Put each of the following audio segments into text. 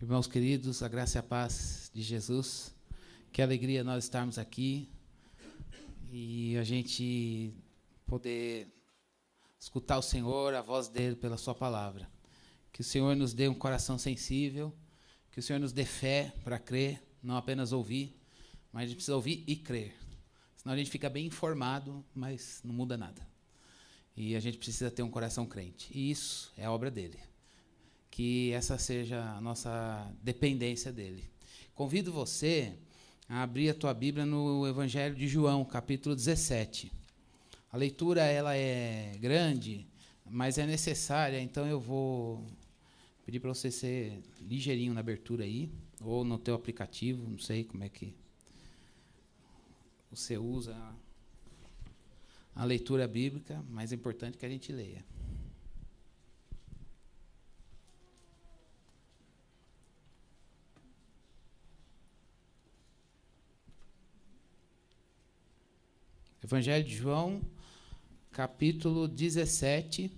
Irmãos queridos, a graça e a paz de Jesus. Que alegria nós estarmos aqui e a gente poder escutar o Senhor, a voz dele pela sua palavra. Que o Senhor nos dê um coração sensível, que o Senhor nos dê fé para crer, não apenas ouvir, mas a gente precisa ouvir e crer. Senão a gente fica bem informado, mas não muda nada. E a gente precisa ter um coração crente. E isso é a obra dele. Que essa seja a nossa dependência dele. Convido você a abrir a tua Bíblia no Evangelho de João, capítulo 17. A leitura ela é grande, mas é necessária, então eu vou pedir para você ser ligeirinho na abertura aí, ou no teu aplicativo, não sei como é que você usa a leitura bíblica, mas é importante que a gente leia. Evangelho de João, capítulo 17,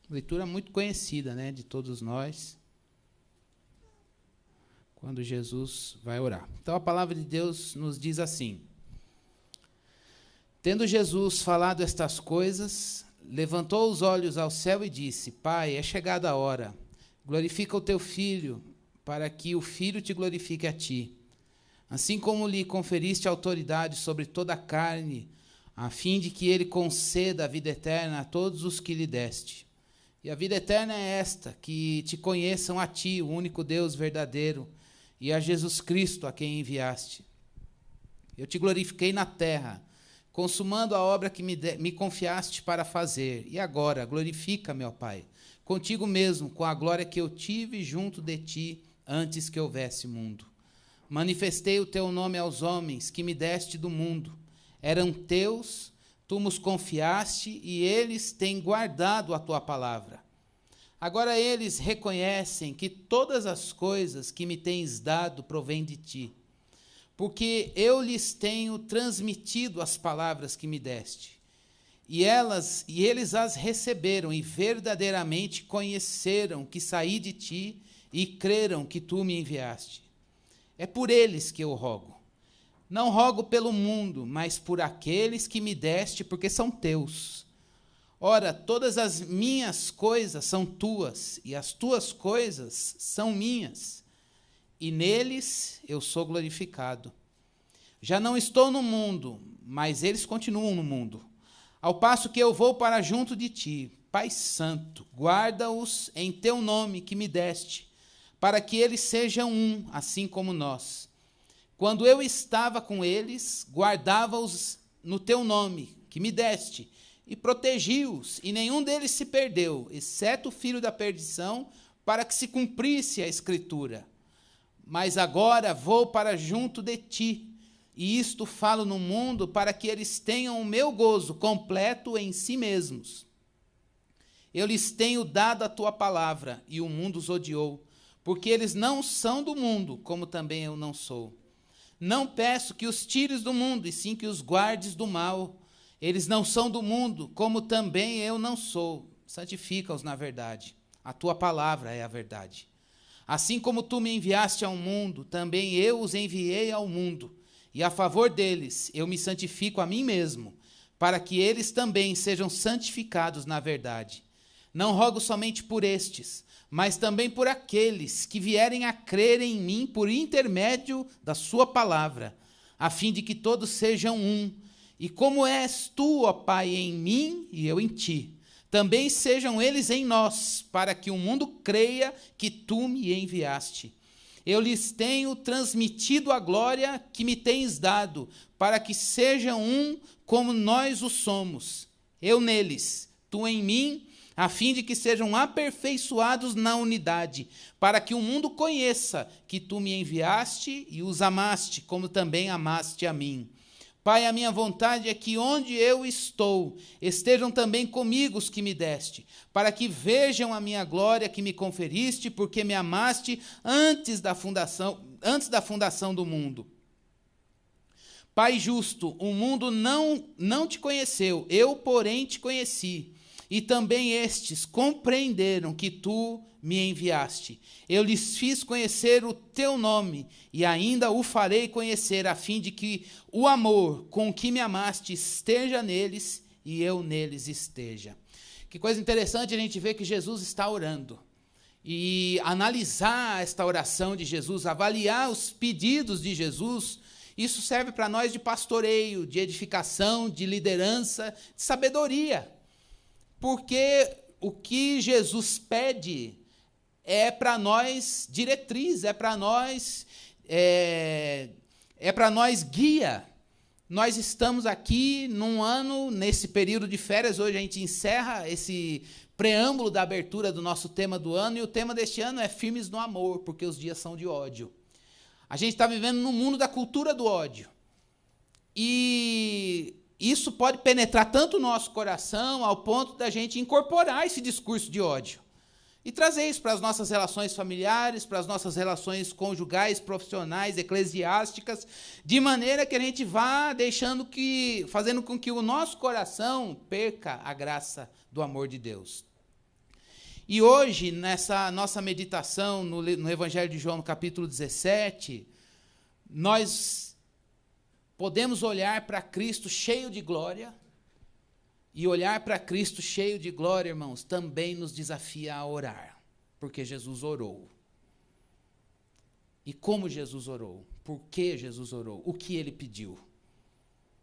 leitura muito conhecida, né, de todos nós, quando Jesus vai orar. Então a palavra de Deus nos diz assim: Tendo Jesus falado estas coisas, levantou os olhos ao céu e disse: Pai, é chegada a hora, glorifica o teu Filho, para que o Filho te glorifique a ti. Assim como lhe conferiste autoridade sobre toda a carne, a fim de que ele conceda a vida eterna a todos os que lhe deste. E a vida eterna é esta, que te conheçam a ti, o único Deus verdadeiro, e a Jesus Cristo, a quem enviaste. Eu te glorifiquei na terra, consumando a obra que me confiaste para fazer. E agora, glorifica-me, ó Pai, contigo mesmo, com a glória que eu tive junto de ti, antes que houvesse mundo. Manifestei o teu nome aos homens, que me deste do mundo. Eram teus, tu nos confiaste, e eles têm guardado a tua palavra. Agora eles reconhecem que todas as coisas que me tens dado provêm de ti, porque eu lhes tenho transmitido as palavras que me deste, e eles as receberam, e verdadeiramente conheceram que saí de ti, e creram que tu me enviaste. É por eles que eu rogo. Não rogo pelo mundo, mas por aqueles que me deste, porque são teus. Ora, todas as minhas coisas são tuas, e as tuas coisas são minhas, e neles eu sou glorificado. Já não estou no mundo, mas eles continuam no mundo. Ao passo que eu vou para junto de ti, Pai Santo, guarda-os em teu nome que me deste, para que eles sejam um, assim como nós. Quando eu estava com eles, guardava-os no teu nome, que me deste, e protegi-os, e nenhum deles se perdeu, exceto o filho da perdição, para que se cumprisse a Escritura. Mas agora vou para junto de ti, e isto falo no mundo, para que eles tenham o meu gozo completo em si mesmos. Eu lhes tenho dado a tua palavra, e o mundo os odiou, porque eles não são do mundo, como também eu não sou. Não peço que os tires do mundo, e sim que os guardes do mal. Eles não são do mundo, como também eu não sou. Santifica-os na verdade. A tua palavra é a verdade. Assim como tu me enviaste ao mundo, também eu os enviei ao mundo. E a favor deles eu me santifico a mim mesmo, para que eles também sejam santificados na verdade. Não rogo somente por estes, mas também por aqueles que vierem a crer em mim por intermédio da sua palavra, a fim de que todos sejam um. E como és tu, ó Pai, em mim e eu em ti, também sejam eles em nós, para que o mundo creia que tu me enviaste. Eu lhes tenho transmitido a glória que me tens dado, para que sejam um como nós o somos. Eu neles, tu em mim, a fim de que sejam aperfeiçoados na unidade, para que o mundo conheça que tu me enviaste e os amaste, como também amaste a mim. Pai, a minha vontade é que onde eu estou, estejam também comigo os que me deste, para que vejam a minha glória que me conferiste, porque me amaste antes da fundação do mundo. Pai justo, o mundo não te conheceu, eu, porém, te conheci. e também estes compreenderam que tu me enviaste. Eu lhes fiz conhecer o teu nome, e ainda o farei conhecer, a fim de que o amor com que me amaste esteja neles, e eu neles esteja. Que coisa interessante a gente ver que Jesus está orando. E analisar esta oração de Jesus, avaliar os pedidos de Jesus, isso serve para nós de pastoreio, de edificação, de liderança, de sabedoria. Porque o que Jesus pede é para nós diretriz, é para nós guia. Nós estamos aqui num ano, nesse período de férias, hoje a gente encerra esse preâmbulo da abertura do nosso tema do ano, e o tema deste ano é Firmes no Amor, porque os dias são de ódio. A gente está vivendo no mundo da cultura do ódio. E isso pode penetrar tanto o nosso coração, ao ponto da gente incorporar esse discurso de ódio. E trazer isso para as nossas relações familiares, para as nossas relações conjugais, profissionais, eclesiásticas, de maneira que a gente vá fazendo com que o nosso coração perca a graça do amor de Deus. E hoje, nessa nossa meditação no Evangelho de João, no capítulo 17, nós podemos olhar para Cristo cheio de glória. E olhar para Cristo cheio de glória, irmãos, também nos desafia a orar, porque Jesus orou. E como Jesus orou? Por que Jesus orou? O que ele pediu?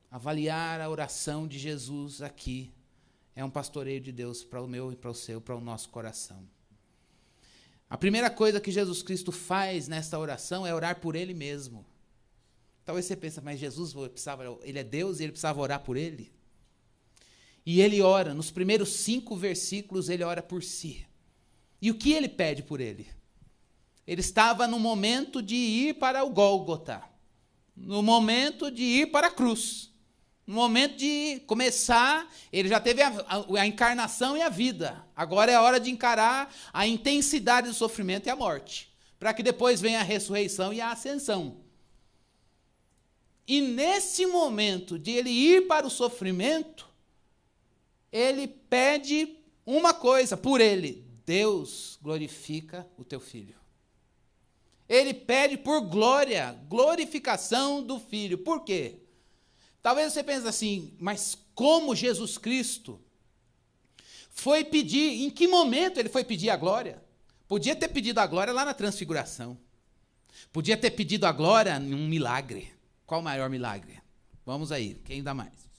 Avaliar a oração de Jesus aqui é um pastoreio de Deus para o meu e para o seu, para o nosso coração. A primeira coisa que Jesus Cristo faz nesta oração é orar por ele mesmo. Talvez você pense, mas Jesus ele é Deus e ele precisava orar por ele? E ele ora, nos primeiros 5 versículos, ele ora por si. E o que ele pede por ele? Ele estava no momento de ir para o Gólgota, no momento de ir para a cruz, no momento de começar, ele já teve a encarnação e a vida. Agora é a hora de encarar a intensidade do sofrimento e a morte, para que depois venha a ressurreição e a ascensão. E nesse momento de ele ir para o sofrimento, ele pede uma coisa por ele: Deus, glorifica o teu filho. Ele pede por glória, glorificação do filho. Por quê? Talvez você pense assim, mas como Jesus Cristo foi pedir, em que momento ele foi pedir a glória? Podia ter pedido a glória lá na transfiguração. Podia ter pedido a glória em um milagre. Qual o maior milagre? Vamos aí, quem dá mais?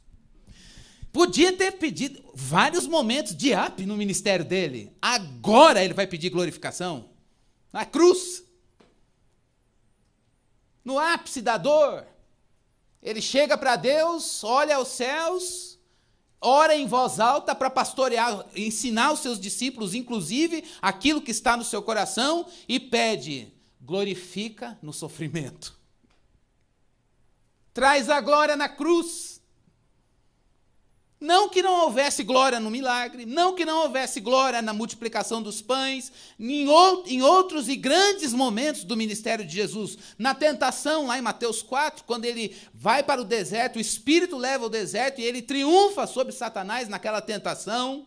Podia ter pedido vários momentos de ápice no ministério dele. Agora ele vai pedir glorificação? Na cruz. No ápice da dor. Ele chega para Deus, olha aos céus, ora em voz alta para pastorear, ensinar os seus discípulos, inclusive, aquilo que está no seu coração, e pede: glorifica no sofrimento. Traz a glória na cruz. Não que não houvesse glória no milagre, não que não houvesse glória na multiplicação dos pães, em outros e grandes momentos do ministério de Jesus. Na tentação, lá em Mateus 4, quando ele vai para o deserto, o Espírito leva ao deserto e ele triunfa sobre Satanás naquela tentação.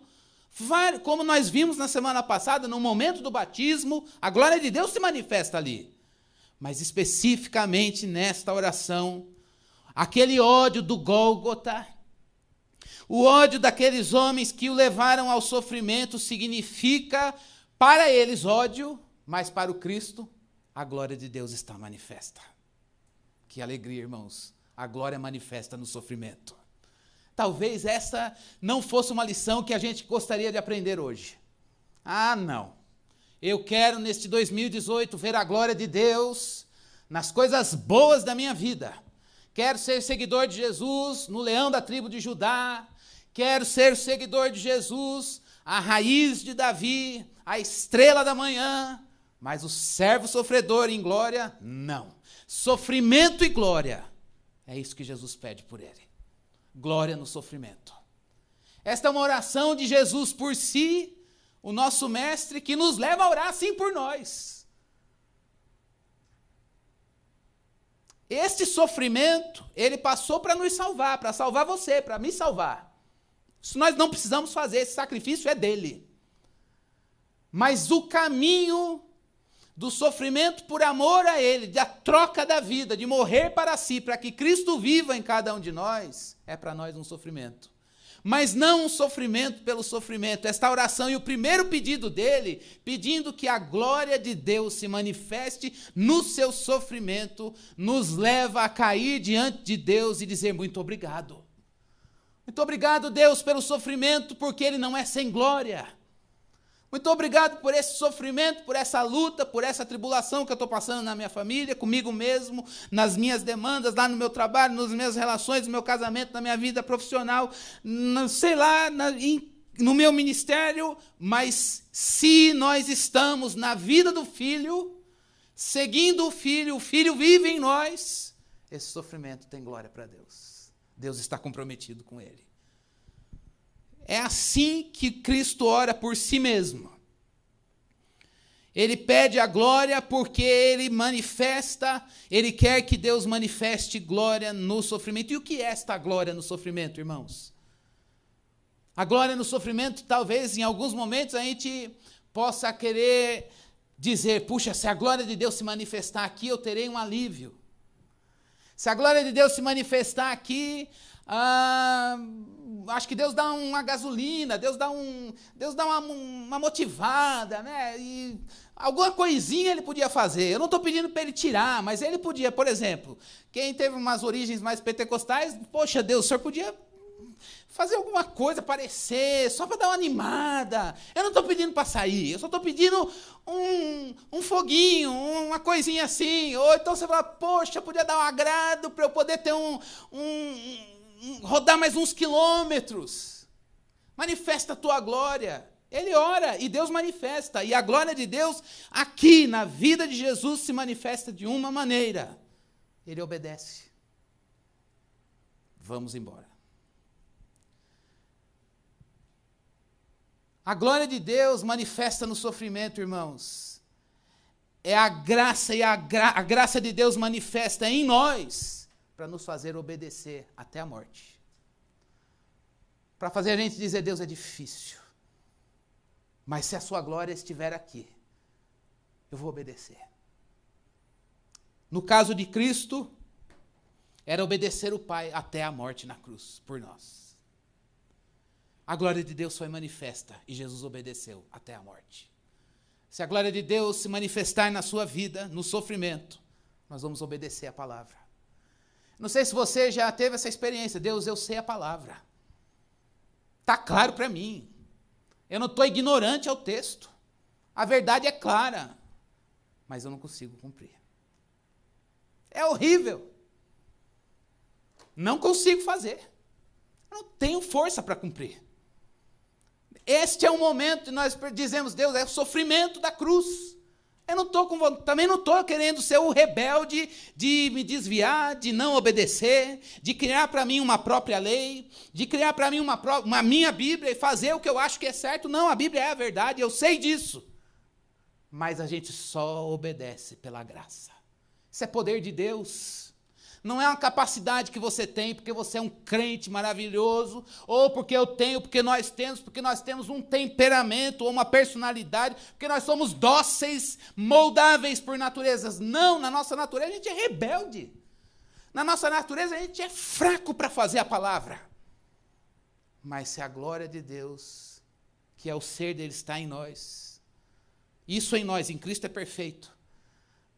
Como nós vimos na semana passada, no momento do batismo, a glória de Deus se manifesta ali. Mas especificamente nesta oração, aquele ódio do Gólgota, o ódio daqueles homens que o levaram ao sofrimento significa, para eles, ódio, mas para o Cristo, a glória de Deus está manifesta. Que alegria, irmãos. A glória manifesta no sofrimento. Talvez essa não fosse uma lição que a gente gostaria de aprender hoje. Ah, não. Eu quero, neste 2018, ver a glória de Deus nas coisas boas da minha vida. Quero ser seguidor de Jesus no leão da tribo de Judá. Quero ser seguidor de Jesus, a raiz de Davi, a estrela da manhã. Mas o servo sofredor em glória, não. Sofrimento e glória. É isso que Jesus pede por ele. Glória no sofrimento. Esta é uma oração de Jesus por si, o nosso mestre, que nos leva a orar assim por nós. Este sofrimento, ele passou para nos salvar, para salvar você, para me salvar. Isso nós não precisamos fazer, esse sacrifício é dele. Mas o caminho do sofrimento por amor a ele, da troca da vida, de morrer para si, para que Cristo viva em cada um de nós, é para nós um sofrimento. Mas não um sofrimento pelo sofrimento. Esta oração e o primeiro pedido dele, pedindo que a glória de Deus se manifeste no seu sofrimento, nos leva a cair diante de Deus e dizer muito obrigado. Muito obrigado, Deus, pelo sofrimento, porque ele não é sem glória. Muito obrigado por esse sofrimento, por essa luta, por essa tribulação que eu estou passando na minha família, comigo mesmo, nas minhas demandas, lá no meu trabalho, nas minhas relações, no meu casamento, na minha vida profissional, sei lá, no meu ministério. Mas se nós estamos na vida do Filho, seguindo o Filho vive em nós, esse sofrimento tem glória para Deus. Deus está comprometido com ele. É assim que Cristo ora por si mesmo. Ele pede a glória porque ele manifesta, ele quer que Deus manifeste glória no sofrimento. E o que é esta glória no sofrimento, irmãos? A glória no sofrimento, talvez em alguns momentos a gente possa querer dizer, puxa, se a glória de Deus se manifestar aqui, eu terei um alívio. Se a glória de Deus se manifestar aqui, acho que Deus dá uma gasolina, Deus dá uma motivada, né? E alguma coisinha ele podia fazer. Eu não estou pedindo para ele tirar, mas ele podia, por exemplo, quem teve umas origens mais pentecostais, poxa Deus, o senhor podia fazer alguma coisa, aparecer, só para dar uma animada. Eu não estou pedindo para sair, eu só estou pedindo um foguinho, uma coisinha assim. Ou então você fala, poxa, podia dar um agrado para eu poder ter rodar mais uns quilômetros. Manifesta a tua glória. Ele ora e Deus manifesta. E a glória de Deus aqui na vida de Jesus se manifesta de uma maneira. Ele obedece. Vamos embora. A glória de Deus manifesta no sofrimento, irmãos. É a graça e a graça de Deus manifesta em nós para nos fazer obedecer até a morte. Para fazer a gente dizer, Deus, é difícil. Mas se a sua glória estiver aqui, eu vou obedecer. No caso de Cristo, era obedecer o Pai até a morte na cruz, por nós. A glória de Deus foi manifesta e Jesus obedeceu até a morte. Se a glória de Deus se manifestar na sua vida, no sofrimento, nós vamos obedecer a palavra. Não sei se você já teve essa experiência. Deus, eu sei a palavra. Está claro para mim. Eu não estou ignorante ao texto. A verdade é clara. Mas eu não consigo cumprir. É horrível. Não consigo fazer. Eu não tenho força para cumprir. Este é o momento que nós dizemos, Deus, é o sofrimento da cruz. Eu não estou também não estou querendo ser o rebelde de me desviar, de não obedecer, de criar para mim uma própria lei, de criar para mim uma minha Bíblia e fazer o que eu acho que é certo. Não, a Bíblia é a verdade, eu sei disso. Mas a gente só obedece pela graça. Isso é poder de Deus. Não é uma capacidade que você tem porque você é um crente maravilhoso, ou porque eu tenho, porque nós temos um temperamento ou uma personalidade, porque nós somos dóceis, moldáveis por naturezas. Não, na nossa natureza a gente é rebelde. Na nossa natureza a gente é fraco para fazer a palavra. Mas se a glória de Deus, que é o ser dele, está em nós, isso em nós, em Cristo é perfeito,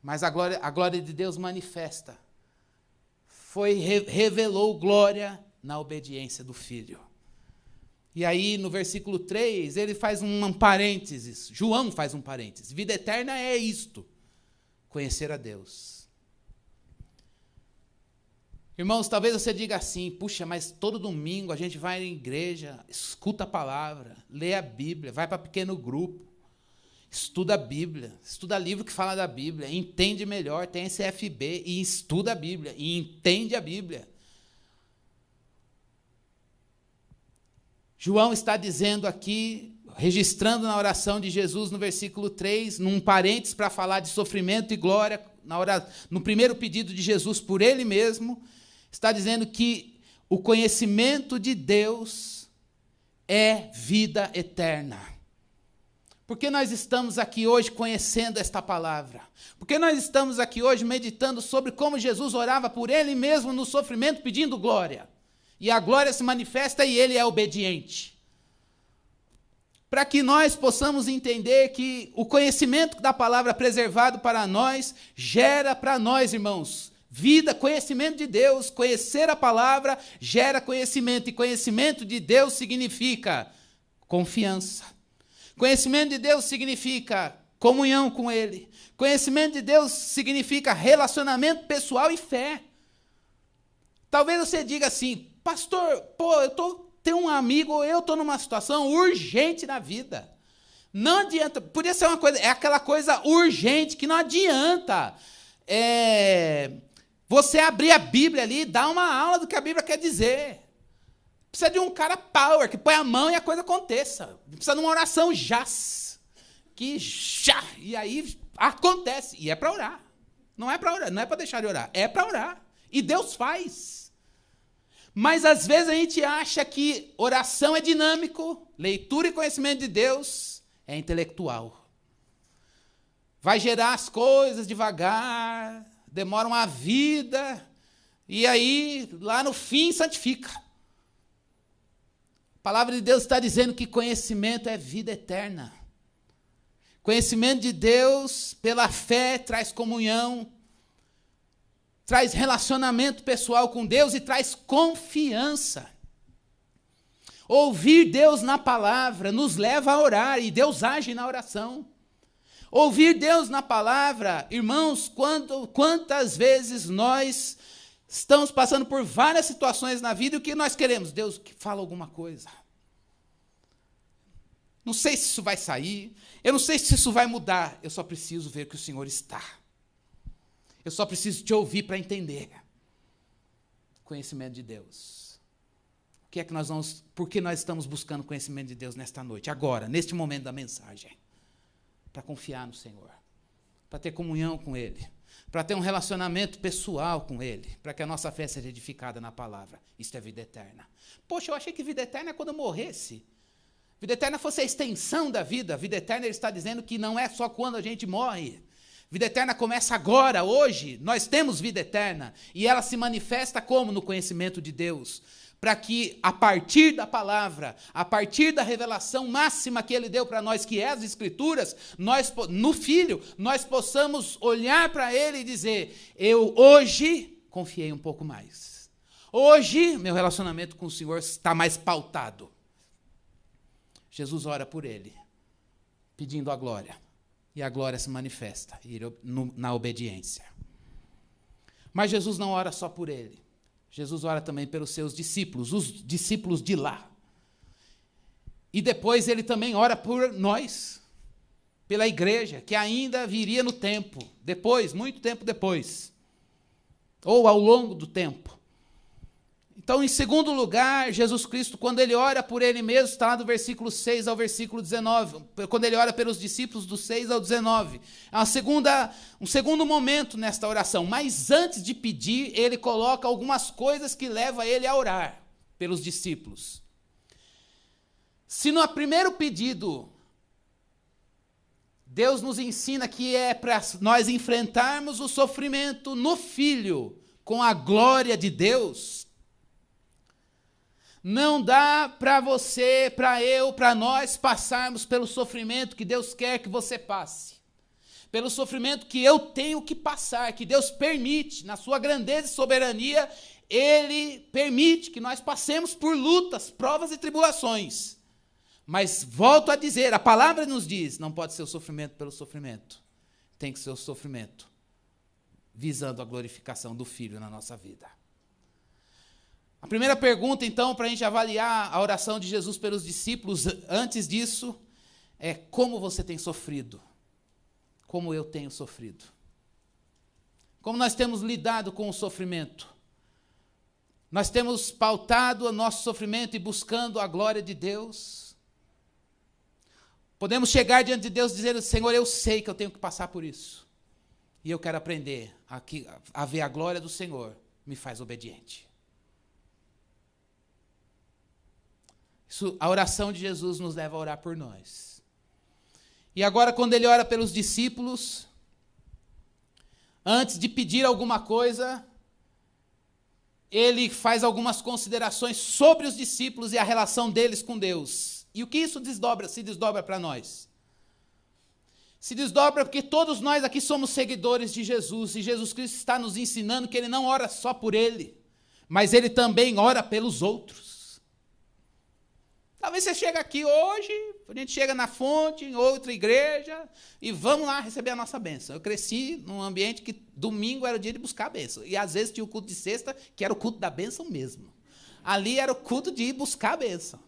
mas a glória de Deus manifesta. Revelou glória na obediência do Filho. E aí, no versículo 3, ele faz um parênteses, João faz um parênteses. Vida eterna é isto, conhecer a Deus. Irmãos, talvez você diga assim, puxa, mas todo domingo a gente vai à igreja, escuta a palavra, lê a Bíblia, vai para pequeno grupo, estuda a Bíblia, estuda livro que fala da Bíblia, entende melhor, tem CFB e estuda a Bíblia, e entende a Bíblia. João está dizendo aqui, registrando na oração de Jesus no versículo 3, num parênteses para falar de sofrimento e glória, no primeiro pedido de Jesus por ele mesmo, está dizendo que o conhecimento de Deus é vida eterna. Por que nós estamos aqui hoje conhecendo esta palavra? Por que nós estamos aqui hoje meditando sobre como Jesus orava por ele mesmo no sofrimento, pedindo glória? E a glória se manifesta e ele é obediente. Para que nós possamos entender que o conhecimento da palavra preservado para nós gera para nós, irmãos, vida, conhecimento de Deus. Conhecer a palavra gera conhecimento, e conhecimento de Deus significa confiança. Conhecimento de Deus significa comunhão com Ele. Conhecimento de Deus significa relacionamento pessoal e fé. Talvez você diga assim, pastor, tenho um amigo, ou eu estou numa situação urgente na vida. Não adianta, podia ser uma coisa, é aquela coisa urgente que não adianta você abrir a Bíblia ali e dar uma aula do que a Bíblia quer dizer. Precisa de um cara power, que põe a mão e a coisa aconteça. Precisa de uma oração e aí acontece. E é para orar. Não é para orar, não é para deixar de orar, é para orar. E Deus faz. Mas às vezes a gente acha que oração é dinâmico, leitura e conhecimento de Deus é intelectual. Vai gerar as coisas devagar, demora uma vida, e aí, lá no fim, santifica. A palavra de Deus está dizendo que conhecimento é vida eterna. Conhecimento de Deus, pela fé, traz comunhão, traz relacionamento pessoal com Deus e traz confiança. Ouvir Deus na palavra nos leva a orar, e Deus age na oração. Ouvir Deus na palavra, irmãos, quantas vezes nós estamos passando por várias situações na vida e o que nós queremos? Deus, que fala alguma coisa. Não sei se isso vai sair, eu não sei se isso vai mudar, eu só preciso ver que o Senhor está. Eu só preciso te ouvir para entender. Conhecimento de Deus. Por que nós estamos buscando conhecimento de Deus nesta noite, agora, neste momento da mensagem? Para confiar no Senhor, para ter comunhão com Ele, para ter um relacionamento pessoal com Ele, para que a nossa fé seja edificada na palavra. Isso é vida eterna. Poxa, eu achei que vida eterna é quando eu morresse. Vida eterna fosse a extensão da vida. Vida eterna, ele está dizendo que não é só quando a gente morre. Vida eterna começa agora, hoje. Nós temos vida eterna. E ela se manifesta como? No conhecimento de Deus. Para que, a partir da palavra, a partir da revelação máxima que Ele deu para nós, que é as Escrituras, no Filho, nós possamos olhar para Ele e dizer, eu hoje confiei um pouco mais. Hoje, meu relacionamento com o Senhor está mais pautado. Jesus ora por ele, pedindo a glória. E a glória se manifesta na obediência. Mas Jesus não ora só por ele. Jesus ora também pelos seus discípulos, os discípulos de lá. E depois ele também ora por nós, pela igreja, que ainda viria no tempo, depois, muito tempo depois, ou ao longo do tempo. Então, em segundo lugar, Jesus Cristo, quando ele ora por ele mesmo, está lá do versículo 6 ao versículo 19, quando ele ora pelos discípulos, do 6 ao 19. É um segundo momento nesta oração, mas antes de pedir, ele coloca algumas coisas que levam ele a orar pelos discípulos. Se no primeiro pedido, Deus nos ensina que é para nós enfrentarmos o sofrimento no Filho, com a glória de Deus, não dá para você, para eu, para nós passarmos pelo sofrimento que Deus quer que você passe. Pelo sofrimento que eu tenho que passar, que Deus permite, na sua grandeza e soberania, Ele permite que nós passemos por lutas, provas e tribulações. Mas volto a dizer, a palavra nos diz, não pode ser o sofrimento pelo sofrimento. Tem que ser o sofrimento visando a glorificação do Filho na nossa vida. A primeira pergunta, então, para a gente avaliar a oração de Jesus pelos discípulos, antes disso, é como você tem sofrido? Como eu tenho sofrido? Como nós temos lidado com o sofrimento? Nós temos pautado o nosso sofrimento e buscando a glória de Deus? Podemos chegar diante de Deus dizendo, Senhor, eu sei que eu tenho que passar por isso. E eu quero aprender a ver a glória do Senhor, me faz obediente. A oração de Jesus nos leva a orar por nós. E agora, quando ele ora pelos discípulos, antes de pedir alguma coisa, ele faz algumas considerações sobre os discípulos e a relação deles com Deus. E o que isso se desdobra para nós? Se desdobra porque todos nós aqui somos seguidores de Jesus, e Jesus Cristo está nos ensinando que ele não ora só por ele, mas ele também ora pelos outros. Talvez você chegue aqui hoje, a gente chega na fonte, em outra igreja, e vamos lá receber a nossa bênção. Eu cresci num ambiente que domingo era o dia de buscar a bênção. E às vezes tinha o culto de sexta, que era o culto da bênção mesmo. Ali era o culto de ir buscar a bênção.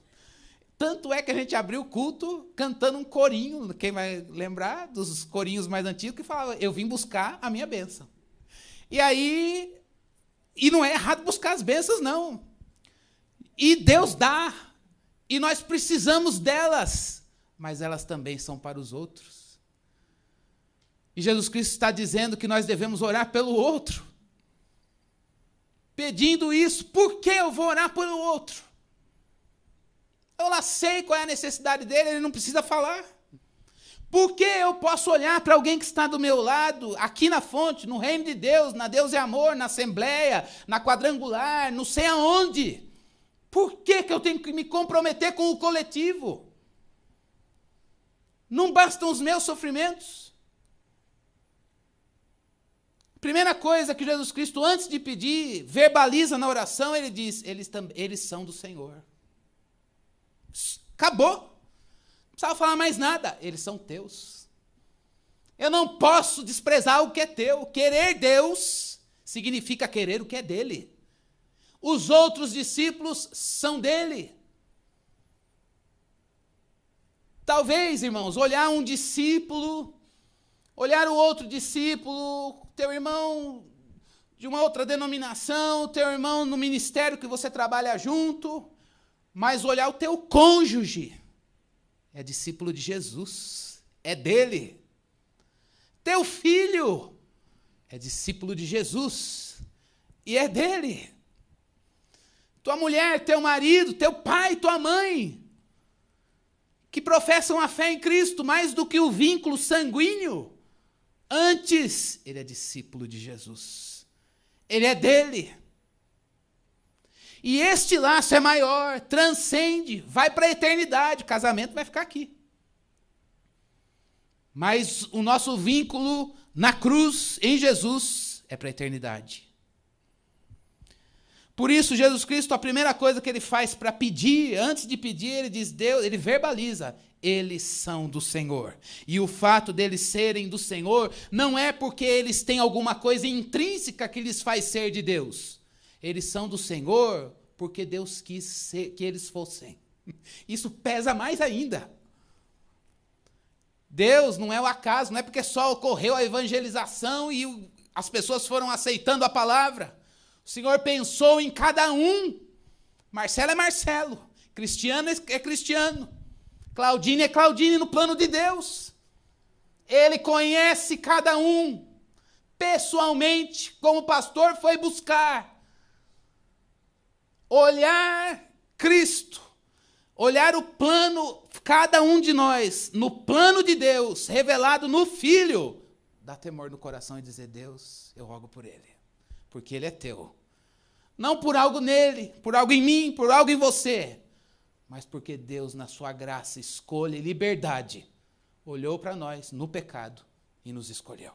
Tanto é que a gente abriu o culto cantando um corinho, quem vai lembrar dos corinhos mais antigos, que falava, eu vim buscar a minha bênção. E aí, e não é errado buscar as bênçãos, não. E Deus dá. E nós precisamos delas, mas elas também são para os outros. E Jesus Cristo está dizendo que nós devemos orar pelo outro. Pedindo isso, por que eu vou orar pelo outro? Eu lá sei qual é a necessidade dele, ele não precisa falar. Por que eu posso olhar para alguém que está do meu lado, aqui na fonte, no reino de Deus, na Deus é Amor, na Assembleia, na Quadrangular, não sei aonde? Por que eu tenho que me comprometer com o coletivo? Não bastam os meus sofrimentos? Primeira coisa que Jesus Cristo, antes de pedir, verbaliza na oração, ele diz, eles são do Senhor. Acabou. Não precisava falar mais nada. Eles são teus. Eu não posso desprezar o que é teu. Querer Deus significa querer o que é dele. Os outros discípulos são dele. Talvez, irmãos, olhar um discípulo, olhar o outro discípulo, teu irmão de uma outra denominação, teu irmão no ministério que você trabalha junto, mas olhar o teu cônjuge, é discípulo de Jesus, é dele. Teu filho é discípulo de Jesus e é dele. Tua mulher, teu marido, teu pai, tua mãe, que professam a fé em Cristo mais do que o vínculo sanguíneo, antes, ele é discípulo de Jesus. Ele é dele. E este laço é maior, transcende, vai para a eternidade. O casamento vai ficar aqui. Mas o nosso vínculo na cruz, em Jesus, é para a eternidade. Por isso, Jesus Cristo, a primeira coisa que ele faz para pedir, antes de pedir, ele diz, Deus, ele verbaliza, eles são do Senhor. E o fato deles serem do Senhor não é porque eles têm alguma coisa intrínseca que lhes faz ser de Deus. Eles são do Senhor porque Deus quis que eles fossem. Isso pesa mais ainda. Deus não é o acaso, não é porque só ocorreu a evangelização e as pessoas foram aceitando a palavra. O Senhor pensou em cada um. Marcelo é Marcelo, Cristiano é Cristiano, Claudine é Claudine no plano de Deus. Ele conhece cada um pessoalmente, como o pastor foi buscar. Olhar Cristo, olhar o plano, cada um de nós, no plano de Deus, revelado no Filho, dá temor no coração e dizer, Deus, eu rogo por ele, porque ele é teu. Não por algo nele, por algo em mim, por algo em você, mas porque Deus, na sua graça, escolha e liberdade, olhou para nós no pecado e nos escolheu.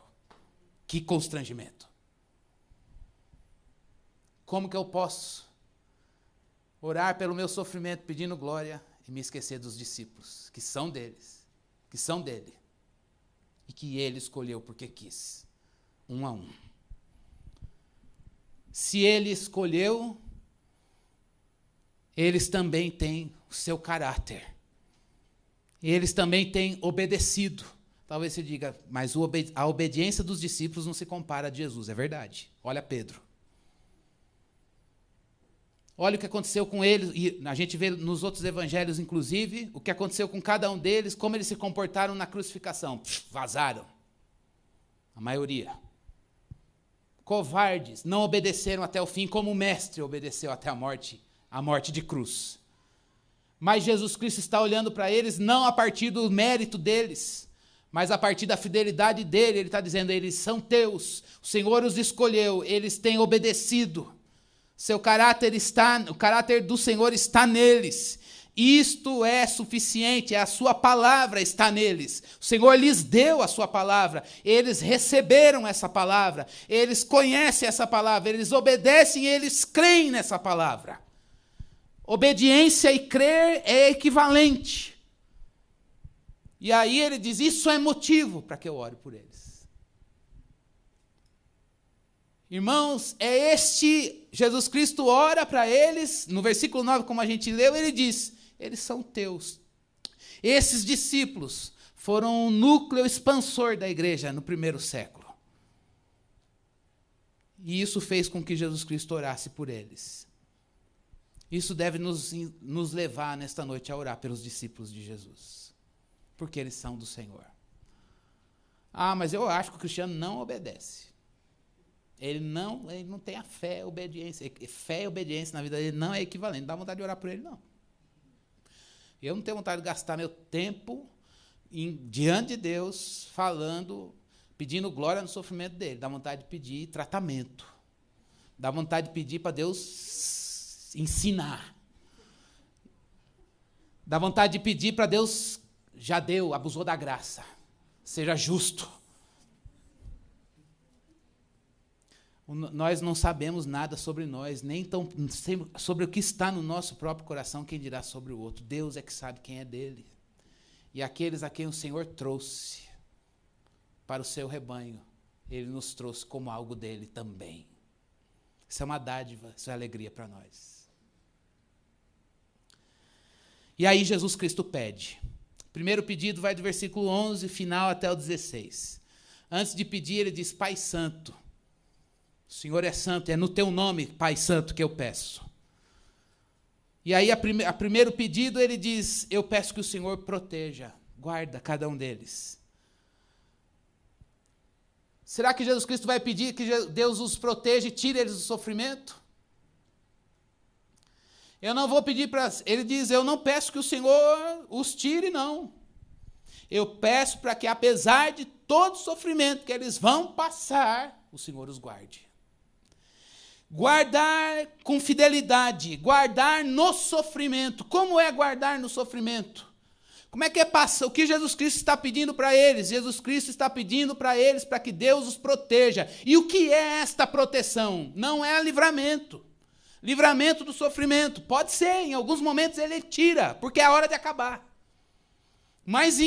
Que constrangimento. Como que eu posso orar pelo meu sofrimento pedindo glória e me esquecer dos discípulos, que são deles, que são dele, e que ele escolheu porque quis, um a um. Se ele escolheu, eles também têm o seu caráter. Eles também têm obedecido. Talvez você diga, mas a obediência dos discípulos não se compara a de Jesus. É verdade. Olha Pedro. Olha o que aconteceu com eles, e a gente vê nos outros evangelhos, inclusive, o que aconteceu com cada um deles, como eles se comportaram na crucificação. Vazaram. A maioria. Covardes, não obedeceram até o fim, como o mestre obedeceu até a morte de cruz. Mas Jesus Cristo está olhando para eles não a partir do mérito deles, mas a partir da fidelidade dele. Ele está dizendo, eles são teus, o Senhor os escolheu, eles têm obedecido. O caráter do Senhor está neles. Isto é suficiente, a sua palavra está neles. O Senhor lhes deu a sua palavra, eles receberam essa palavra, eles conhecem essa palavra, eles obedecem, eles creem nessa palavra. Obediência e crer é equivalente. E aí ele diz, isso é motivo para que eu ore por eles. Irmãos, Jesus Cristo ora para eles, no versículo 9, como a gente leu, ele diz, eles são teus. Esses discípulos foram o núcleo expansor da igreja no primeiro século. E isso fez com que Jesus Cristo orasse por eles. Isso deve nos levar nesta noite a orar pelos discípulos de Jesus, porque eles são do Senhor. Ah, mas eu acho que o cristiano não obedece. Ele não tem a fé e obediência. Fé e obediência na vida dele não é equivalente. Não dá vontade de orar por ele, não. Eu não tenho vontade de gastar meu tempo diante de Deus, falando, pedindo glória no sofrimento dele. Dá vontade de pedir tratamento. Dá vontade de pedir para Deus ensinar. Dá vontade de pedir para Deus, já deu, abusou da graça. Seja justo. Nós não sabemos nada sobre nós, nem sobre o que está no nosso próprio coração, quem dirá sobre o outro. Deus é que sabe quem é dele. E aqueles a quem o Senhor trouxe para o seu rebanho, ele nos trouxe como algo dele também. Isso é uma dádiva, isso é alegria para nós. E aí Jesus Cristo pede. O primeiro pedido vai do versículo 11, final até o 16. Antes de pedir, ele diz, Pai Santo, o Senhor é santo, é no teu nome, Pai Santo, que eu peço. E aí, a primeiro pedido, ele diz, eu peço que o Senhor proteja, guarda cada um deles. Será que Jesus Cristo vai pedir que Deus os proteja e tire eles do sofrimento? Eu não vou pedir para... Ele diz, eu não peço que o Senhor os tire, não. Eu peço para que, apesar de todo o sofrimento que eles vão passar, o Senhor os guarde. Guardar com fidelidade, guardar no sofrimento. Como é guardar no sofrimento? Como é que passa? O que Jesus Cristo está pedindo para eles? Jesus Cristo está pedindo para eles para que Deus os proteja. E o que é esta proteção? Não é livramento. Livramento do sofrimento. Pode ser, em alguns momentos ele tira, porque é a hora de acabar. Mas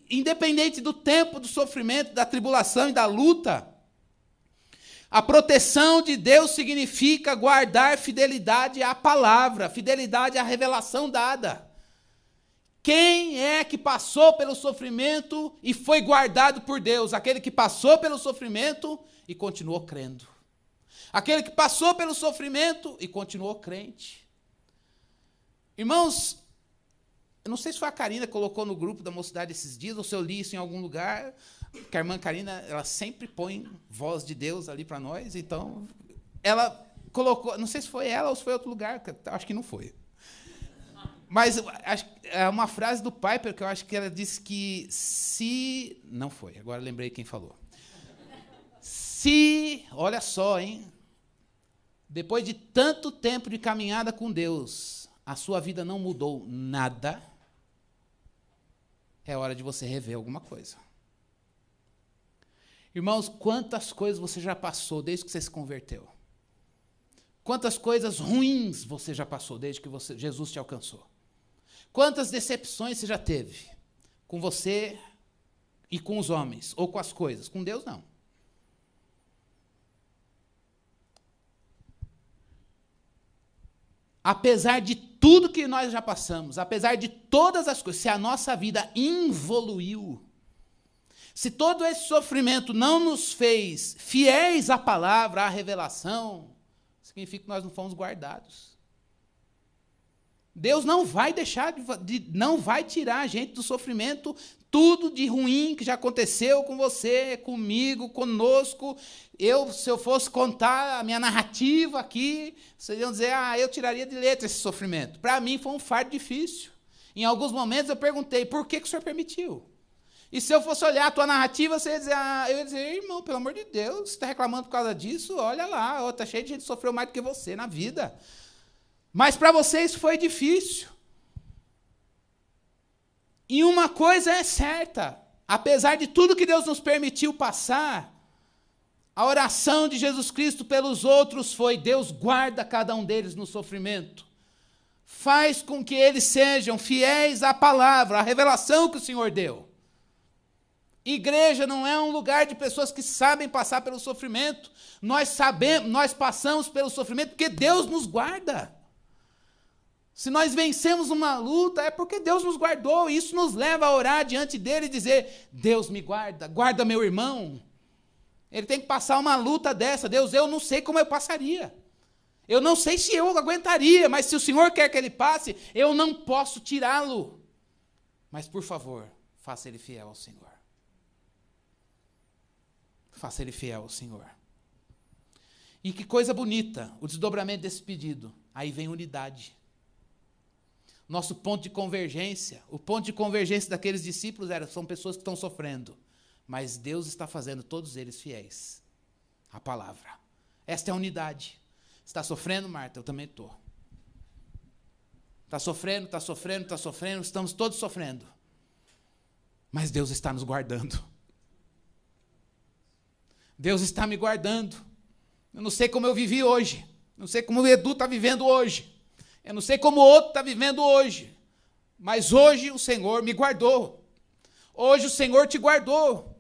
independente do tempo do sofrimento, da tribulação e da luta, a proteção de Deus significa guardar fidelidade à palavra, fidelidade à revelação dada. Quem é que passou pelo sofrimento e foi guardado por Deus? Aquele que passou pelo sofrimento e continuou crendo. Aquele que passou pelo sofrimento e continuou crente. Irmãos, eu não sei se foi a Karina que colocou no grupo da mocidade esses dias, ou se eu li isso em algum lugar, porque a irmã Karina, ela sempre põe voz de Deus ali para nós, então ela colocou, não sei se foi ela ou se foi outro lugar, acho que não foi. Mas é uma frase do Piper que eu acho que ela disse que se... Não foi, agora lembrei quem falou. Se, olha só, hein? Depois de tanto tempo de caminhada com Deus, a sua vida não mudou nada, é hora de você rever alguma coisa. Irmãos, quantas coisas você já passou desde que você se converteu? Quantas coisas ruins você já passou desde que Jesus te alcançou? Quantas decepções você já teve com você e com os homens, ou com as coisas? Com Deus, não. Apesar de tudo que nós já passamos, apesar de todas as coisas, se a nossa vida evoluiu, se todo esse sofrimento não nos fez fiéis à palavra, à revelação, significa que nós não fomos guardados. Deus não vai não vai tirar a gente do sofrimento, tudo de ruim que já aconteceu com você, comigo, conosco. Se eu fosse contar a minha narrativa aqui, vocês iam dizer, eu tiraria de letra esse sofrimento. Para mim foi um fardo difícil. Em alguns momentos eu perguntei, por que o Senhor permitiu? E se eu fosse olhar a tua narrativa, você ia dizer, eu ia dizer, irmão, pelo amor de Deus, você está reclamando por causa disso? Olha lá, está cheio de gente que sofreu mais do que você na vida. Mas para você isso foi difícil. E uma coisa é certa, apesar de tudo que Deus nos permitiu passar, a oração de Jesus Cristo pelos outros foi, Deus guarda cada um deles no sofrimento. Faz com que eles sejam fiéis à palavra, à revelação que o Senhor deu. Igreja não é um lugar de pessoas que sabem passar pelo sofrimento. Nós passamos pelo sofrimento porque Deus nos guarda. Se nós vencemos uma luta, é porque Deus nos guardou. E isso nos leva a orar diante dele e dizer, Deus me guarda, guarda meu irmão. Ele tem que passar uma luta dessa. Deus, eu não sei como eu passaria. Eu não sei se eu aguentaria, mas se o Senhor quer que ele passe, eu não posso tirá-lo. Mas, por favor, faça ele fiel ao Senhor. Faça ele fiel ao Senhor. E que coisa bonita, o desdobramento desse pedido. Aí vem unidade. Nosso ponto de convergência, o ponto de convergência daqueles discípulos são pessoas que estão sofrendo. Mas Deus está fazendo todos eles fiéis à palavra. Esta é a unidade. Está sofrendo, Marta? Eu também estou. Está sofrendo, estamos todos sofrendo. Mas Deus está nos guardando. Deus está me guardando. Eu não sei como eu vivi hoje. Não sei como o Edu está vivendo hoje. Eu não sei como o outro está vivendo hoje. Mas hoje o Senhor me guardou. Hoje o Senhor te guardou.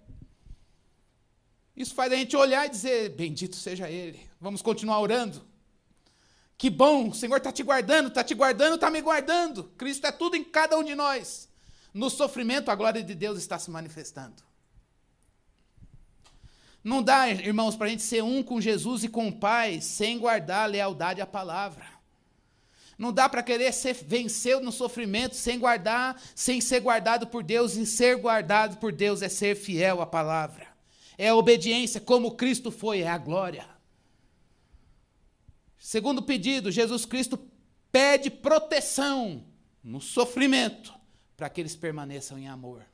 Isso faz a gente olhar e dizer, bendito seja Ele. Vamos continuar orando. Que bom, o Senhor está te guardando, está me guardando. Cristo é tudo em cada um de nós. No sofrimento, a glória de Deus está se manifestando. Não dá, irmãos, para a gente ser um com Jesus e com o Pai, sem guardar a lealdade à palavra. Não dá para querer vencer no sofrimento sem ser guardado por Deus, e ser guardado por Deus é ser fiel à palavra. É a obediência, como Cristo foi, é a glória. Segundo pedido, Jesus Cristo pede proteção no sofrimento, para que eles permaneçam em amor.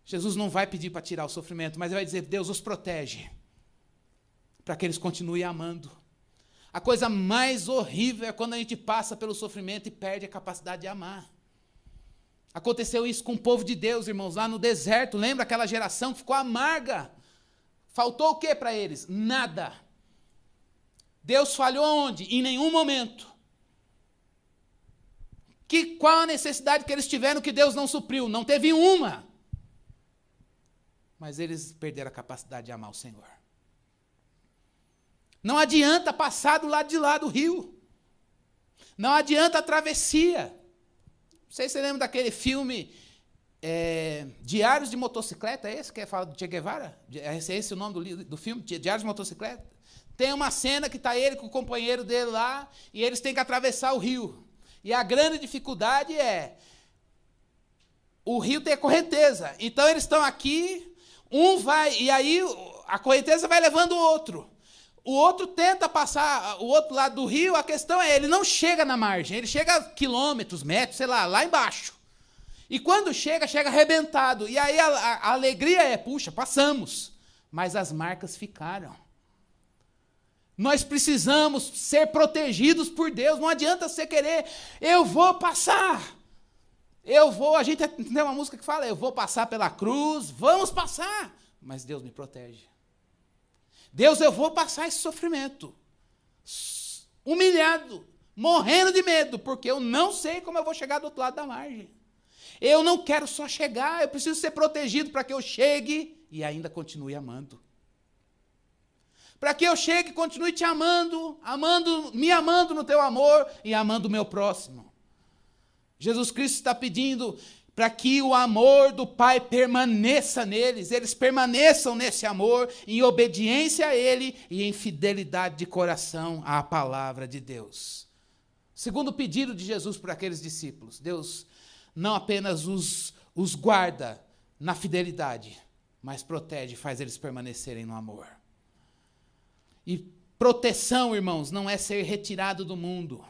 Jesus não vai pedir para tirar o sofrimento, mas ele vai dizer, Deus os protege, para que eles continuem amando. A coisa mais horrível é quando a gente passa pelo sofrimento e perde a capacidade de amar. Aconteceu isso com o povo de Deus, irmãos, lá no deserto. Lembra aquela geração que ficou amarga? Faltou o que para eles? Nada. Deus falhou onde? Em nenhum momento. Qual a necessidade que eles tiveram que Deus não supriu? Não teve uma. Mas eles perderam a capacidade de amar o Senhor. Não adianta passar do lado de lá do rio. Não adianta a travessia. Não sei se você lembra daquele filme Diários de Motocicleta, é esse que fala do Che Guevara? É esse o nome do filme, Diários de Motocicleta? Tem uma cena que está ele com o companheiro dele lá, e eles têm que atravessar o rio. E a grande dificuldade é, o rio tem correnteza, então eles estão aqui, um vai, e aí a correnteza vai levando o outro. O outro tenta passar o outro lado do rio, a questão é, ele não chega na margem, ele chega quilômetros, metros, sei lá embaixo. E quando chega arrebentado. E aí a alegria é, puxa, passamos. Mas as marcas ficaram. Nós precisamos ser protegidos por Deus. Não adianta você querer, eu vou passar. A gente tem uma música que fala, eu vou passar pela cruz, vamos passar. Mas Deus me protege. Deus, eu vou passar esse sofrimento. Humilhado, morrendo de medo, porque eu não sei como eu vou chegar do outro lado da margem. Eu não quero só chegar, eu preciso ser protegido para que eu chegue e ainda continue amando. Para que eu chegue e continue te amando, me amando no teu amor e amando o meu próximo. Jesus Cristo está pedindo para que o amor do Pai permaneça neles, eles permaneçam nesse amor, em obediência a Ele e em fidelidade de coração à palavra de Deus. Segundo pedido de Jesus para aqueles discípulos, Deus não apenas os guarda na fidelidade, mas protege, faz eles permanecerem no amor. E proteção, irmãos, não é ser retirado do mundo.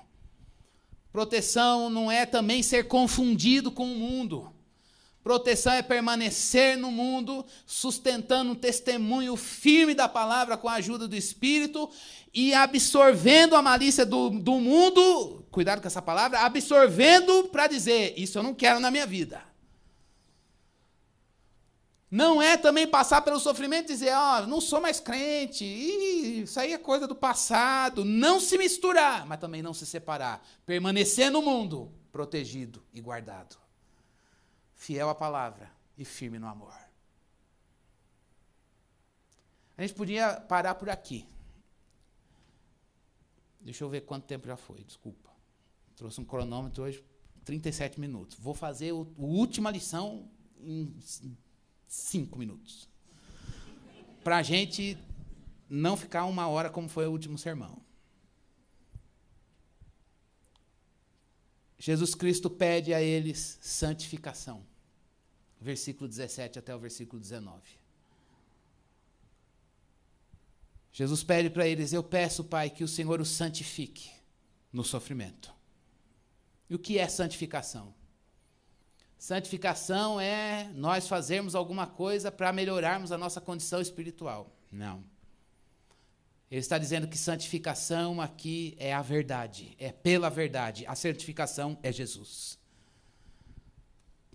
Proteção não é também ser confundido com o mundo. Proteção é permanecer no mundo, sustentando um testemunho firme da palavra com a ajuda do Espírito e absorvendo a malícia do mundo, cuidado com essa palavra, absorvendo para dizer, isso eu não quero na minha vida. Não é também passar pelo sofrimento e dizer, não sou mais crente, isso aí é coisa do passado. Não se misturar, mas também não se separar. Permanecer no mundo, protegido e guardado. Fiel à palavra e firme no amor. A gente podia parar por aqui. Deixa eu ver quanto tempo já foi, desculpa. Trouxe um cronômetro hoje, 37 minutos. Vou fazer a última lição em 5 minutos. Para a gente não ficar 1 hora como foi o último sermão. Jesus Cristo pede a eles santificação. Versículo 17 até o versículo 19. Jesus pede para eles, eu peço, Pai, que o Senhor os santifique no sofrimento. E o que é santificação? Santificação é nós fazermos alguma coisa para melhorarmos a nossa condição espiritual. Não. Ele está dizendo que santificação aqui é a verdade, é pela verdade. A santificação é Jesus.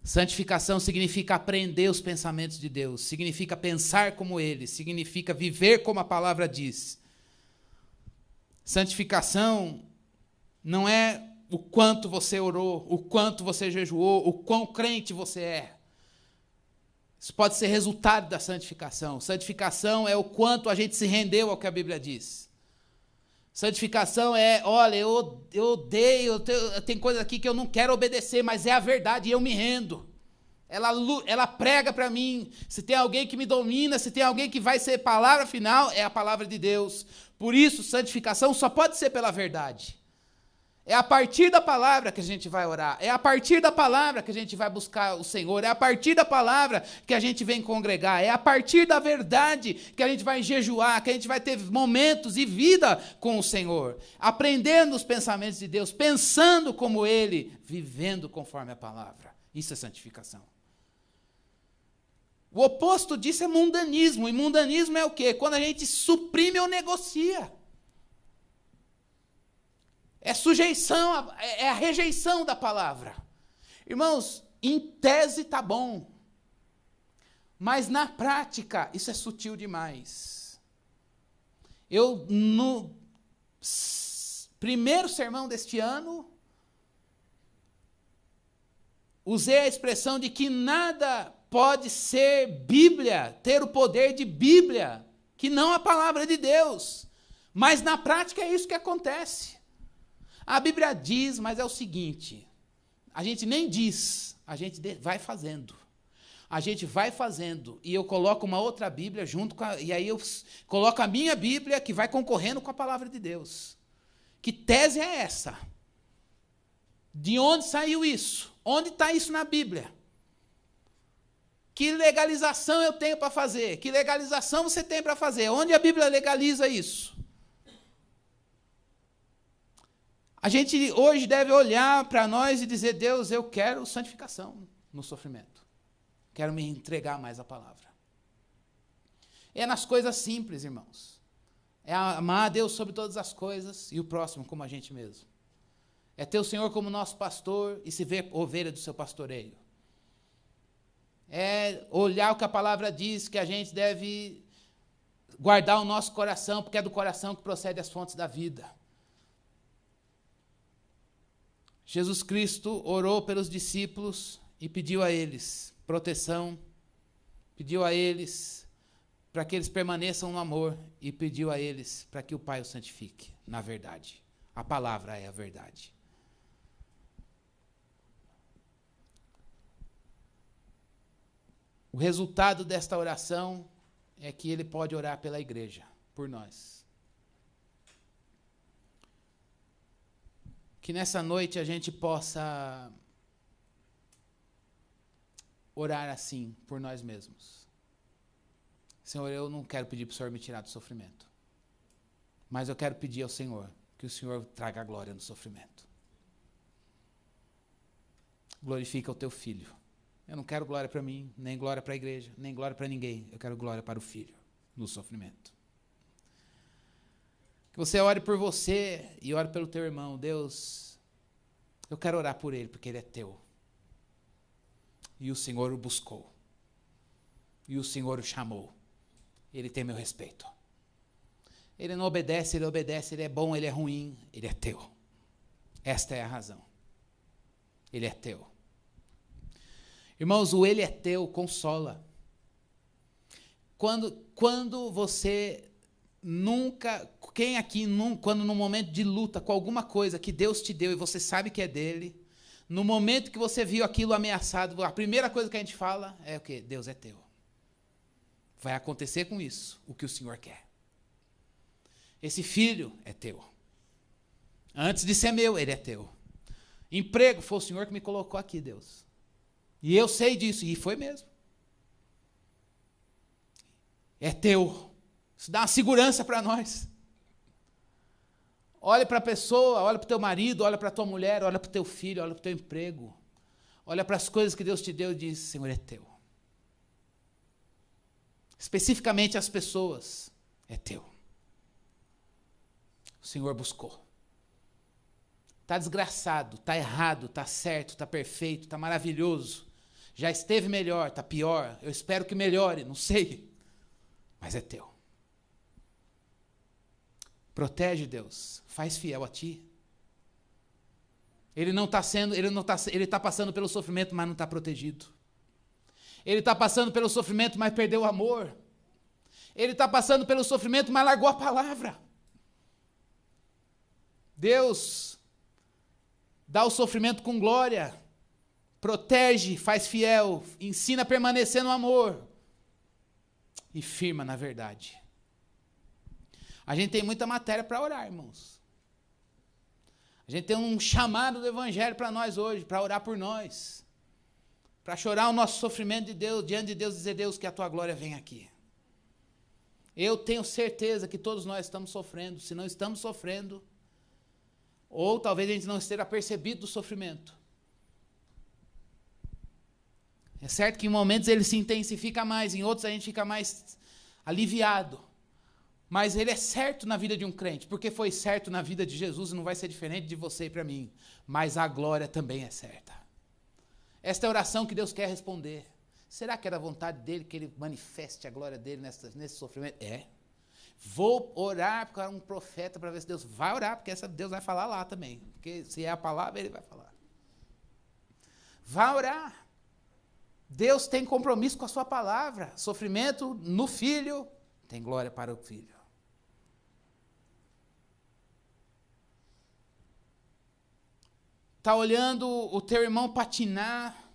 Santificação significa aprender os pensamentos de Deus, significa pensar como Ele, significa viver como a palavra diz. Santificação não é o quanto você orou, o quanto você jejuou, o quão crente você é. Isso pode ser resultado da santificação. Santificação é o quanto a gente se rendeu ao que a Bíblia diz. Santificação é, olha, eu odeio, tem coisa aqui que eu não quero obedecer, mas é a verdade e eu me rendo. Ela prega para mim. Se tem alguém que me domina, se tem alguém que vai ser palavra final, é a palavra de Deus. Por isso, santificação só pode ser pela verdade. É a partir da palavra que a gente vai orar. É a partir da palavra que a gente vai buscar o Senhor. É a partir da palavra que a gente vem congregar. É a partir da verdade que a gente vai jejuar, que a gente vai ter momentos e vida com o Senhor. Aprendendo os pensamentos de Deus, pensando como Ele, vivendo conforme a palavra. Isso é santificação. O oposto disso é mundanismo. E mundanismo é o quê? Quando a gente suprime ou negocia. É sujeição, é a rejeição da palavra. Irmãos, em tese está bom, mas na prática isso é sutil demais. Eu, no primeiro sermão deste ano, usei a expressão de que nada pode ser Bíblia, ter o poder de Bíblia, que não a palavra de Deus. Mas na prática é isso que acontece. A Bíblia diz, mas é o seguinte, a gente nem diz, a gente vai fazendo. A gente vai fazendo, e eu coloco uma outra Bíblia junto com e aí eu coloco a minha Bíblia que vai concorrendo com a palavra de Deus. Que tese é essa? De onde saiu isso? Onde está isso na Bíblia? Que legalização eu tenho para fazer? Que legalização você tem para fazer? Onde a Bíblia legaliza isso? A gente hoje deve olhar para nós e dizer, Deus, eu quero santificação no sofrimento. Quero me entregar mais à palavra. É nas coisas simples, irmãos. É amar a Deus sobre todas as coisas e o próximo como a gente mesmo. É ter o Senhor como nosso pastor e se ver ovelha do seu pastoreio. É olhar o que a palavra diz, que a gente deve guardar o nosso coração, porque é do coração que procede as fontes da vida. Jesus Cristo orou pelos discípulos e pediu a eles proteção, pediu a eles para que eles permaneçam no amor e pediu a eles para que o Pai os santifique na verdade. A palavra é a verdade. O resultado desta oração é que ele pode orar pela igreja, por nós. Que nessa noite a gente possa orar assim por nós mesmos. Senhor, eu não quero pedir para o Senhor me tirar do sofrimento. Mas eu quero pedir ao Senhor que o Senhor traga a glória no sofrimento. glorifica o teu filho. Eu não quero glória para mim, nem glória para a igreja, nem glória para ninguém. Eu quero glória para o filho, no sofrimento. Que você ore por você e ore pelo teu irmão. Deus, eu quero orar por ele, porque ele é teu. E o Senhor o buscou. E o Senhor o chamou. Ele tem meu respeito. Ele não obedece, ele é bom, ele é ruim, ele é teu. Esta é a razão. Ele é teu. Irmãos, o ele é teu consola. Quando você nunca, quem aqui, quando no momento de luta com alguma coisa que Deus te deu e você sabe que é dele, no momento que você viu aquilo ameaçado, a primeira coisa que a gente fala é o quê? Deus é teu. Vai acontecer com isso o que o Senhor quer. Esse filho é teu. Antes de ser meu, ele é teu. Emprego, foi o Senhor que me colocou aqui, Deus. E eu sei disso, e foi mesmo. É teu. Isso dá uma segurança para nós. Olha para a pessoa, olha para o teu marido, olha para a tua mulher, olha para o teu filho, olha para o teu emprego. Olha para as coisas que Deus te deu e diz, Senhor, é teu. Especificamente as pessoas, é teu. O Senhor buscou. Está desgraçado, está errado, está certo, está perfeito, está maravilhoso. Já esteve melhor, está pior. Eu espero que melhore, não sei. Mas é teu. Protege, Deus. Faz fiel a ti. Ele está passando pelo sofrimento, mas não está protegido. Ele está passando pelo sofrimento, mas perdeu o amor. Ele está passando pelo sofrimento, mas largou a palavra. Deus dá o sofrimento com glória, protege, faz fiel, ensina a permanecer no amor e firma na verdade. A gente tem muita matéria para orar, irmãos. A gente tem um chamado do Evangelho para nós hoje, para orar por nós, para chorar o nosso sofrimento de Deus, diante de Deus, dizer, Deus, que a tua glória venha aqui. Eu tenho certeza que todos nós estamos sofrendo. Se não estamos sofrendo, ou talvez a gente não esteja percebido do sofrimento. É certo que em momentos ele se intensifica mais, em outros a gente fica mais aliviado. Mas ele é certo na vida de um crente, porque foi certo na vida de Jesus e não vai ser diferente de você e para mim. Mas a glória também é certa. Esta é a oração que Deus quer responder. Será que era a vontade dele que ele manifeste a glória dele nesse sofrimento? É. Vou orar para um profeta para ver se Deus vai orar, porque Deus vai falar lá também. Porque se é a palavra, ele vai falar. Vai orar. Deus tem compromisso com a sua palavra. Sofrimento no filho, tem glória para o filho. Está olhando o teu irmão patinar,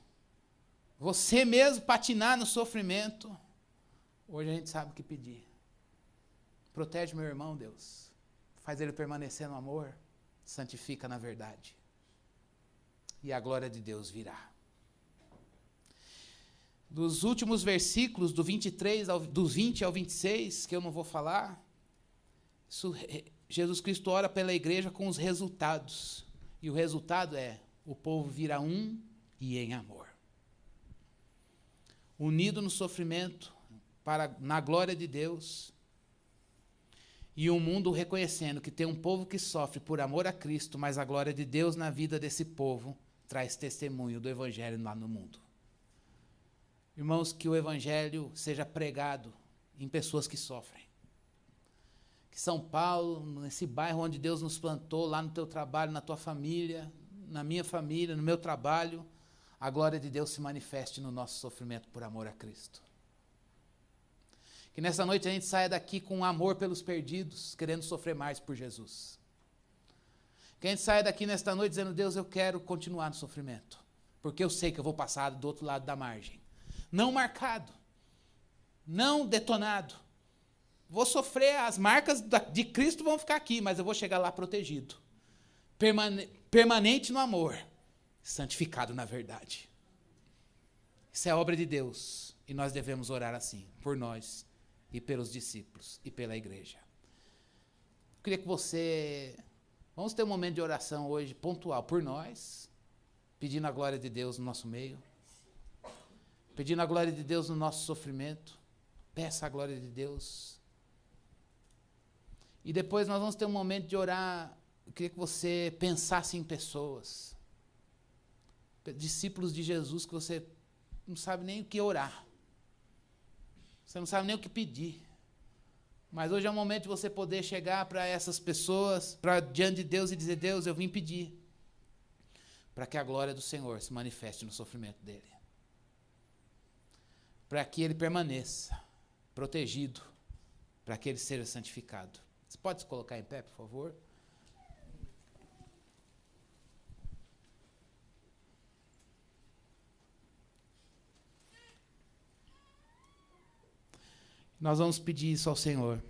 você mesmo patinar no sofrimento. Hoje a gente sabe o que pedir. Protege meu irmão, Deus. Faz ele permanecer no amor. Santifica na verdade. E a glória de Deus virá. Dos últimos versículos, do 20 ao 26, que eu não vou falar, Jesus Cristo ora pela igreja com os resultados. E o resultado é, o povo vira um e em amor. Unido no sofrimento, na glória de Deus. E o mundo reconhecendo que tem um povo que sofre por amor a Cristo, mas a glória de Deus na vida desse povo traz testemunho do Evangelho lá no mundo. Irmãos, que o Evangelho seja pregado em pessoas que sofrem. Que São Paulo, nesse bairro onde Deus nos plantou, lá no teu trabalho, na tua família, na minha família, no meu trabalho, a glória de Deus se manifeste no nosso sofrimento por amor a Cristo. Que nessa noite a gente saia daqui com amor pelos perdidos, querendo sofrer mais por Jesus. Que a gente saia daqui nesta noite dizendo, Deus, eu quero continuar no sofrimento, porque eu sei que eu vou passar do outro lado da margem. Não marcado, não detonado. Vou sofrer, as marcas de Cristo vão ficar aqui, mas eu vou chegar lá protegido. Permanente no amor, santificado na verdade. Isso é obra de Deus, e nós devemos orar assim, por nós, e pelos discípulos, e pela igreja. Eu queria que vamos ter um momento de oração hoje, pontual, por nós, pedindo a glória de Deus no nosso meio, pedindo a glória de Deus no nosso sofrimento. Peça a glória de Deus. E depois nós vamos ter um momento de orar. Eu queria que você pensasse em pessoas, discípulos de Jesus, que você não sabe nem o que orar, você não sabe nem o que pedir, mas hoje é o momento de você poder chegar para essas pessoas, para diante de Deus e dizer: Deus, eu vim pedir para que a glória do Senhor se manifeste no sofrimento dele, para que ele permaneça protegido, para que ele seja santificado. Você pode se colocar em pé, por favor? Nós vamos pedir isso ao Senhor,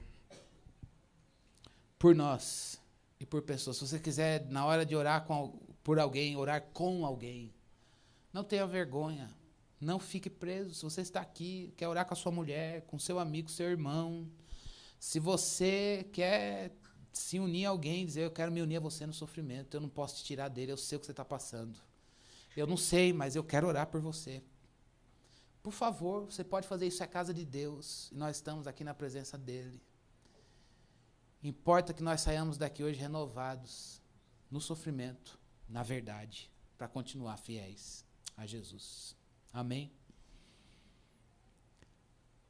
por nós e por pessoas. Se você quiser, na hora de orar por alguém, orar com alguém, não tenha vergonha, não fique preso. Se você está aqui, quer orar com a sua mulher, com seu amigo, seu irmão, se você quer se unir a alguém, dizer: eu quero me unir a você no sofrimento, eu não posso te tirar dele, eu sei o que você está passando. Eu não sei, mas eu quero orar por você. Por favor, você pode fazer isso, é a casa de Deus, e nós estamos aqui na presença dele. Importa que nós saiamos daqui hoje renovados, no sofrimento, na verdade, para continuar fiéis a Jesus. Amém?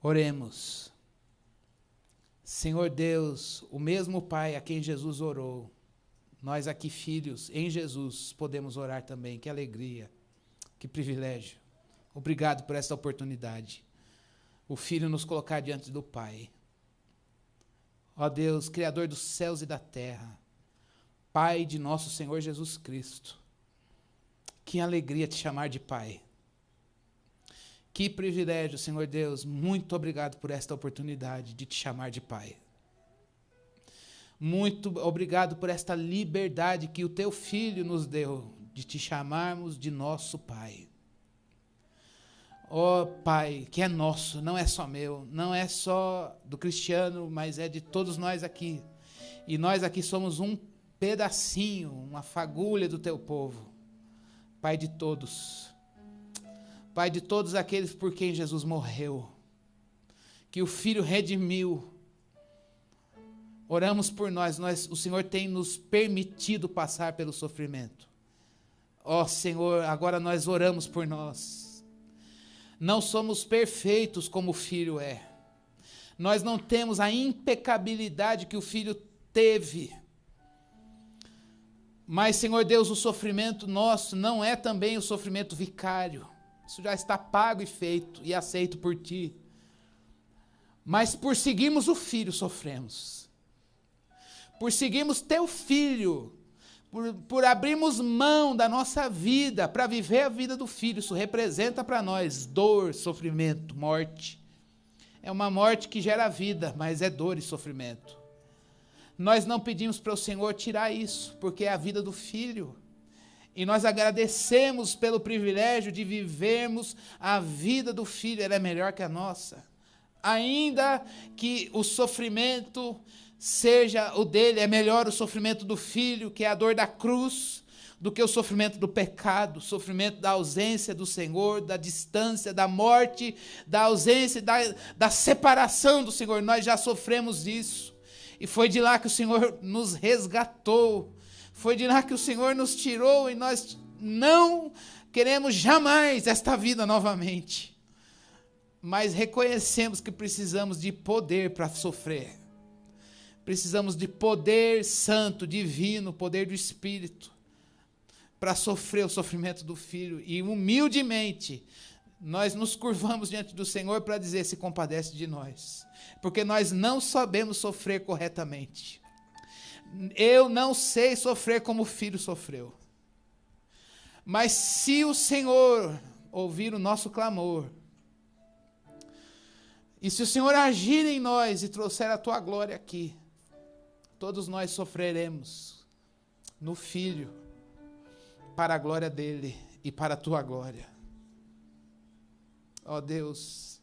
Oremos. Senhor Deus, o mesmo Pai a quem Jesus orou, nós aqui, filhos, em Jesus, podemos orar também. Que alegria, que privilégio. Obrigado por essa oportunidade. O Filho nos colocar diante do Pai. Ó Deus, Criador dos céus e da terra, Pai de nosso Senhor Jesus Cristo, que alegria te chamar de Pai. Que privilégio, Senhor Deus, muito obrigado por esta oportunidade de te chamar de Pai. Muito obrigado por esta liberdade que o teu Filho nos deu, de te chamarmos de nosso Pai. Ó Pai, que é nosso, não é só meu, não é só do cristiano, mas é de todos nós aqui. E nós aqui somos um pedacinho, uma fagulha do teu povo. Pai de todos. Pai de todos aqueles por quem Jesus morreu, que o Filho redimiu. Oramos por nós, o Senhor tem nos permitido passar pelo sofrimento. Ó Senhor, agora nós oramos por nós. Não somos perfeitos como o Filho é. Nós não temos a impecabilidade que o Filho teve. Mas, Senhor Deus, o sofrimento nosso não é também o sofrimento vicário. Isso já está pago e feito e aceito por Ti. Mas por seguirmos o Filho sofremos. Por seguirmos Teu Filho, por abrirmos mão da nossa vida para viver a vida do Filho, isso representa para nós dor, sofrimento, morte. É uma morte que gera vida, mas é dor e sofrimento. Nós não pedimos para o Senhor tirar isso, porque é a vida do Filho. E nós agradecemos pelo privilégio de vivermos a vida do Filho, ela é melhor que a nossa. Ainda que o sofrimento seja o dele, é melhor o sofrimento do Filho, que é a dor da cruz, do que o sofrimento do pecado, o sofrimento da ausência do Senhor, da distância, da morte, da ausência, da separação do Senhor. Nós já sofremos isso. E foi de lá que o Senhor nos resgatou. Foi de lá que o Senhor nos tirou e nós não queremos jamais esta vida novamente. Mas reconhecemos que precisamos de poder para sofrer. Precisamos de poder santo, divino, poder do Espírito, para sofrer o sofrimento do Filho. E humildemente, nós nos curvamos diante do Senhor para dizer: se compadece de nós. Porque nós não sabemos sofrer corretamente. Eu não sei sofrer como o Filho sofreu. Mas se o Senhor ouvir o nosso clamor, e se o Senhor agir em nós e trouxer a tua glória aqui, todos nós sofreremos no Filho, para a glória dele e para a tua glória. Ó Deus,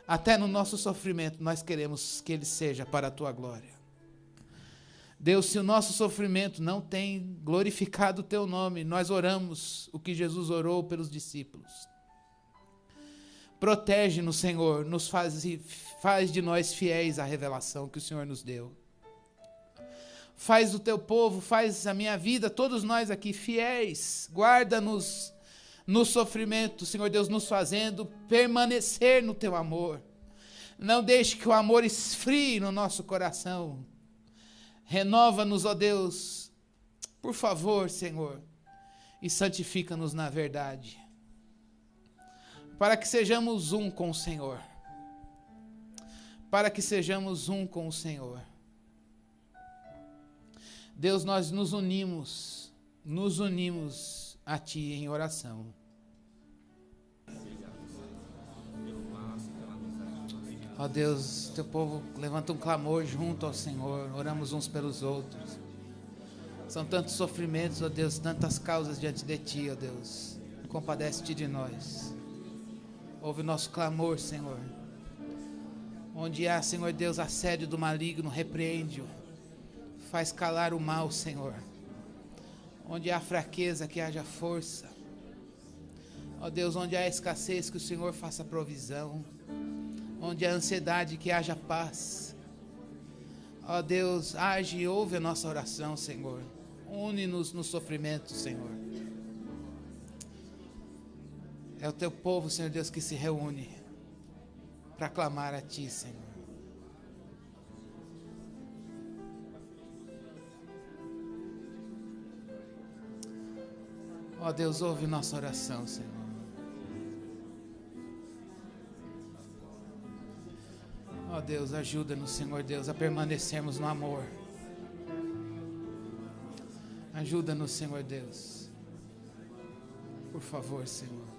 até no nosso sofrimento nós queremos que ele seja para a tua glória. Deus, se o nosso sofrimento não tem glorificado o teu nome, nós oramos o que Jesus orou pelos discípulos. Protege-nos, Senhor, nos faz de nós fiéis à revelação que o Senhor nos deu. Faz o teu povo, faz a minha vida, todos nós aqui fiéis. Guarda-nos no sofrimento, Senhor Deus, nos fazendo permanecer no teu amor. Não deixe que o amor esfrie no nosso coração. Renova-nos, ó Deus, por favor, Senhor, e santifica-nos na verdade, para que sejamos um com o Senhor, para que sejamos um com o Senhor. Deus, nós nos unimos a Ti em oração. Ó Deus, Teu povo levanta um clamor junto ao Senhor, oramos uns pelos outros. São tantos sofrimentos, ó Deus, tantas causas diante de Ti, ó Deus. Compadece-te de nós. Ouve o nosso clamor, Senhor. Onde há, Senhor Deus, assédio do maligno, repreende-o. Faz calar o mal, Senhor. Onde há fraqueza, que haja força. Ó Deus, onde há escassez, que o Senhor faça provisão. Onde há ansiedade, que haja paz. Ó Deus, age e ouve a nossa oração, Senhor. Une-nos no sofrimento, Senhor. É o teu povo, Senhor Deus, que se reúne para clamar a Ti, Senhor. Ó Deus, ouve nossa oração, Senhor. Ó Deus, ajuda-nos, Senhor Deus, a permanecermos no amor. Ajuda-nos, Senhor Deus. Por favor, Senhor.